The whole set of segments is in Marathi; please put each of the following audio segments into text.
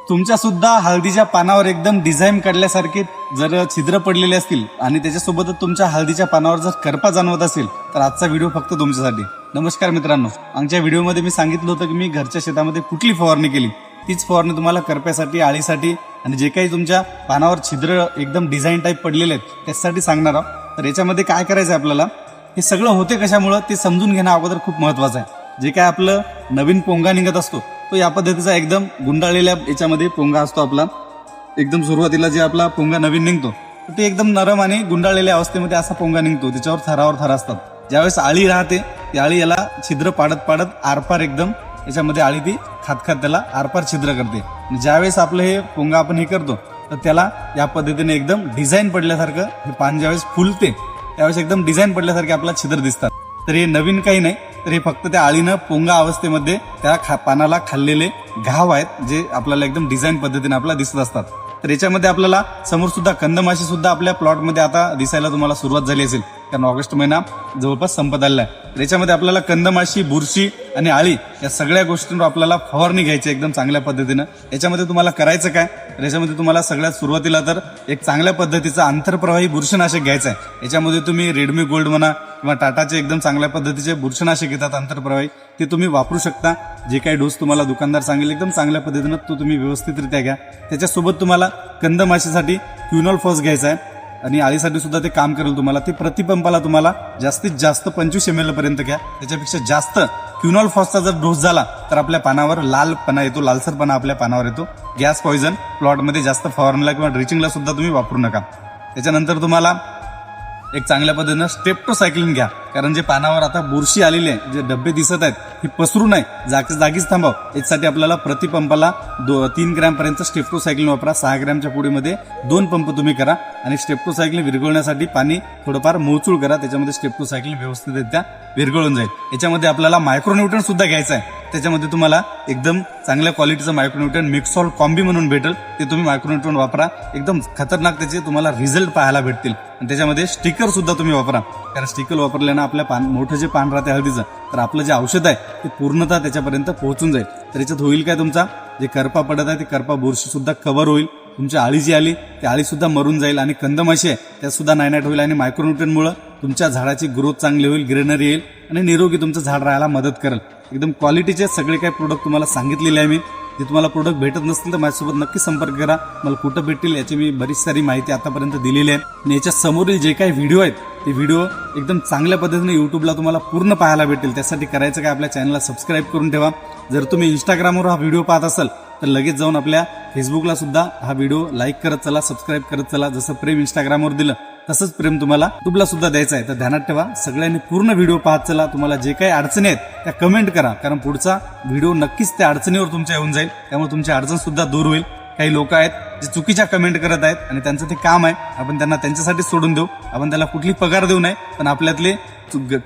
तुमच्या सुद्धा हळदीच्या पानावर एकदम डिझाईन काढल्यासारखे जर छिद्र पडलेले असतील आणि त्याच्यासोबतच तुमच्या हळदीच्या पानावर जर करपा जाणवत असेल तर आजचा व्हिडिओ फक्त तुमच्यासाठी। नमस्कार मित्रांनो, आमच्या व्हिडिओमध्ये मी सांगितलं होतं की मी घरच्या शेतामध्ये कुठली फवारणी केली, तीच फवारणी तुम्हाला करप्यासाठी, आळीसाठी आणि जे काही तुमच्या पानावर छिद्र एकदम डिझाईन टाईप पडलेले आहेत त्यासाठी सांगणार आहोत। तर याच्यामध्ये काय करायचं आहे आपल्याला, हे सगळं होते कशामुळं ते समजून घेणं अगोदर खूप महत्त्वाचं आहे। जे काय आपलं नवीन पोंगा निघत असतो तो या पद्धतीचा एकदम गुंडाळलेल्या याच्यामध्ये पोंगा असतो आपला। एकदम सुरुवातीला जे आपला पोंगा नवीन निघतो ते एकदम नरम आणि गुंडाळलेल्या अवस्थेमध्ये असा पोंगा निघतो, त्याच्यावर थरावर थर असतात। ज्यावेळेस आळी राहते ती आळी याला छिद्र पाडत पाडत आरपार एकदम याच्यामध्ये आळी ती खात खात त्याला आरपार छिद्र करते। ज्यावेळेस आपलं हे पोंगा आपण हे करतो तर त्याला या पद्धतीने एकदम डिझाईन पडल्यासारखं हे पान ज्यावेळेस फुलते त्यावेळेस एकदम डिझाईन पडल्यासारखे आपल्याला छिद्र दिसतात। तर हे नवीन काही नाही, तर हे फक्त त्या आळीनं पोंगा अवस्थेमध्ये त्या पानाला खाल्लेले घाव आहेत जे आपल्याला एकदम डिझाईन पद्धतीने आपल्याला दिसत असतात। तर याच्यामध्ये आपल्याला समोर सुद्धा कंदमाशी सुद्धा आपल्या प्लॉटमध्ये आता दिसायला तुम्हाला सुरुवात झाली असेल, कारण ऑगस्ट महिना जवळपास संपत आलेला आहे। तर याच्यामध्ये आपल्याला कंदमाशी, बुरशी आणि आळी या सगळ्या गोष्टींवर आपल्याला फवारणी घ्यायची एकदम चांगल्या पद्धतीनं। याच्यामध्ये तुम्हाला करायचं काय, तर याच्यामध्ये तुम्हाला सगळ्यात सुरुवातीला तर एक चांगल्या पद्धतीचा आंतरप्रवाही बुरशीनाशक घ्यायचं आहे। याच्यामध्ये तुम्ही रेडमी गोल्ड म्हणा किंवा टाटाचे एकदम चांगल्या पद्धतीचे बुरशीनाशक येतात आंतरप्रवाही, ते तुम्ही वापरू शकता। जे काही डोस तुम्हाला दुकानदार सांगेल एकदम चांगल्या पद्धतीनं तो तुम्ही व्यवस्थितरित्या घ्या। त्याच्यासोबत तुम्हाला कंदमाशीसाठी क्विनॉल फॉस घ्यायचा आहे आणि आळीसाठी सुद्धा ते काम करेल तुम्हाला। ते प्रतिपंपाला तुम्हाला जास्तीत जास्त 25 ml पर्यंत घ्या। त्याच्यापेक्षा जास्त क्विनॉल फॉसचा जर डोस झाला तर आपल्या पानावर लालपणा येतो, लालसरपणा आपल्या पानावर येतो। गॅस पॉइझन प्लॉटमध्ये जास्त फवारणीला किंवा ड्रिचिंगला सुद्धा तुम्ही वापरू नका। त्याच्यानंतर तुम्हाला एक चांगल्या पद्धतीनं स्टेप्टोसायक्लिन घ्या, कारण जे पानावर आता बुरशी आलेली आहे, जे डब्बे दिसत आहेत ही पसरू नये, जागीच थांबाव याच्यासाठी आपल्याला प्रतिपंपाला 3 ग्रॅम पर्यंत स्टेप्टोसायक्लिन वापरा। 6 ग्रॅमच्या पुडीमध्ये 2 पंप तुम्ही करा आणि स्टेप्टोसायक्लिन विरघळण्यासाठी पाणी थोडंफार मोचूळ करा, त्याच्यामध्ये स्टेप्टोसायक्लिन व्यवस्थितरित्या विरघळून जाईल। याच्यामध्ये आपल्याला मायक्रोन्यूट्रन सुद्धा घ्यायचं आहे। त्याच्यामध्ये तुम्हाला एकदम चांगल्या क्वालिटीचं मायक्रोन्यूट्रन मिक्सॉल कॉम्बी म्हणून भेटेल, ते तुम्ही मायक्रोन्यूट्रन वापरा। एकदम खतरनाक त्याचे तुम्हाला रिझल्ट पाहायला भेटतील। आणि त्याच्यामध्ये स्टिकर सुद्धा तुम्ही वापरा, कारण स्टिकर वापरल्यानं आपल्या मोठं जे पान राहते हळदीचं, तर आपलं जे औषध आहे ते पूर्णतः त्याच्यापर्यंत पोहोचून जाईल। तर याच्यात होईल काय, तुमचा जे करपा पडत आहे ते करपा बुरशी सुद्धा कव्हर होईल, तुमची आळी जी आली ती आळी सुद्धा मरून जाईल आणि कंदमाशी आहे त्यात सुद्धा नायनाट होईल आणि मायक्रोन्यूट्रनमुळे तुमच्या झाडाची ग्रोथ चांगली होईल, ग्रीनरी येईल आणि निरोगी तुमचं झाड राहायला मदत करेल। एकदम क्वालिटीचे सगळे काही प्रोडक्ट तुम्हाला सांगितलेले आहे मी। जे तुम्हाला प्रोडक्ट भेटत नसतील तर माझ्यासोबत नक्की संपर्क करा, मला कुठं भेटतील याची मी बरीच सारी माहिती आतापर्यंत दिलेली आहे। आणि याच्या समोरील जे काही व्हिडिओ आहेत ते व्हिडिओ एकदम चांगल्या पद्धतीने युट्यूबला तुम्हाला पूर्ण पाहायला भेटेल। त्यासाठी करायचं काय, आपल्या चॅनलला सबस्क्राईब करून ठेवा। जर तुम्ही इंस्टाग्रामवर हा व्हिडिओ पाहत असाल तर लगेच जाऊन आपल्या फेसबुकला सुद्धा हा व्हिडिओ लाईक करत चला, सबस्क्राईब करत चला। जसं प्रेम इंस्टाग्रामवर दिलं तसंच प्रेम तुम्हाला युट्यूबला सुद्धा द्यायचं आहे। तर ध्यानात ठेवा, सगळ्यांनी पूर्ण व्हिडिओ पाहत चला। तुम्हाला जे काही अडचणी आहेत त्या कमेंट करा, कारण पुढचा व्हिडिओ नक्कीच त्या अडचणीवर तुमच्या येऊन जाईल, त्यामुळे तुमची अडचण सुद्धा दूर होईल। काही लोक आहेत जे चुकीच्या कमेंट करत आहेत आणि त्यांचं ते काम आहे, आपण त्यांना त्यांच्यासाठी सोडून देऊ, आपण त्याला कुठली पगार देऊ नये, पण आपल्यातले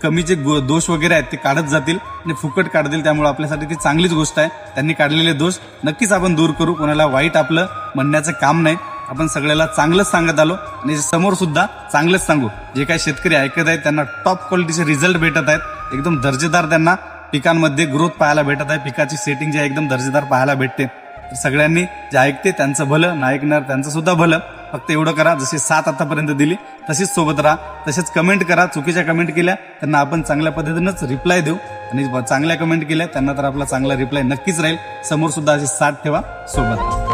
कमी जे दोष वगैरे आहेत ते काढत जातील आणि फुकट काढतील, त्यामुळे आपल्यासाठी ती चांगलीच गोष्ट आहे। त्यांनी काढलेले दोष नक्कीच आपण दूर करू, कोणाला वाईट आपलं म्हणण्याचं काम नाही, आपण सगळ्याला चांगलंच सांगत आलो आणि समोर सुद्धा चांगलंच सांगू। जे काही शेतकरी ऐकत आहेत त्यांना टॉप क्वालिटीचे रिझल्ट भेटत आहेत, एकदम दर्जेदार त्यांना पिकांमध्ये ग्रोथ पाहायला भेटत आहे, पिकाची सेटिंग जी आहे एकदम दर्जेदार पाहायला भेटते। तर सगळ्यांनी जे ऐकते त्यांचं भलं, न ऐकणार त्यांचं सुद्धा भलं। फक्त एवढं करा, जशी साथ आतापर्यंत दिली तशीच सोबत राहा, तसेच कमेंट करा। चुकीच्या कमेंट केल्या त्यांना आपण चांगल्या पद्धतीनंच रिप्लाय देऊ आणि चांगल्या कमेंट केल्या त्यांना तर आपला चांगला रिप्लाय नक्कीच राहील। समोर सुद्धा अशी साथ ठेवा, सोबत राहा।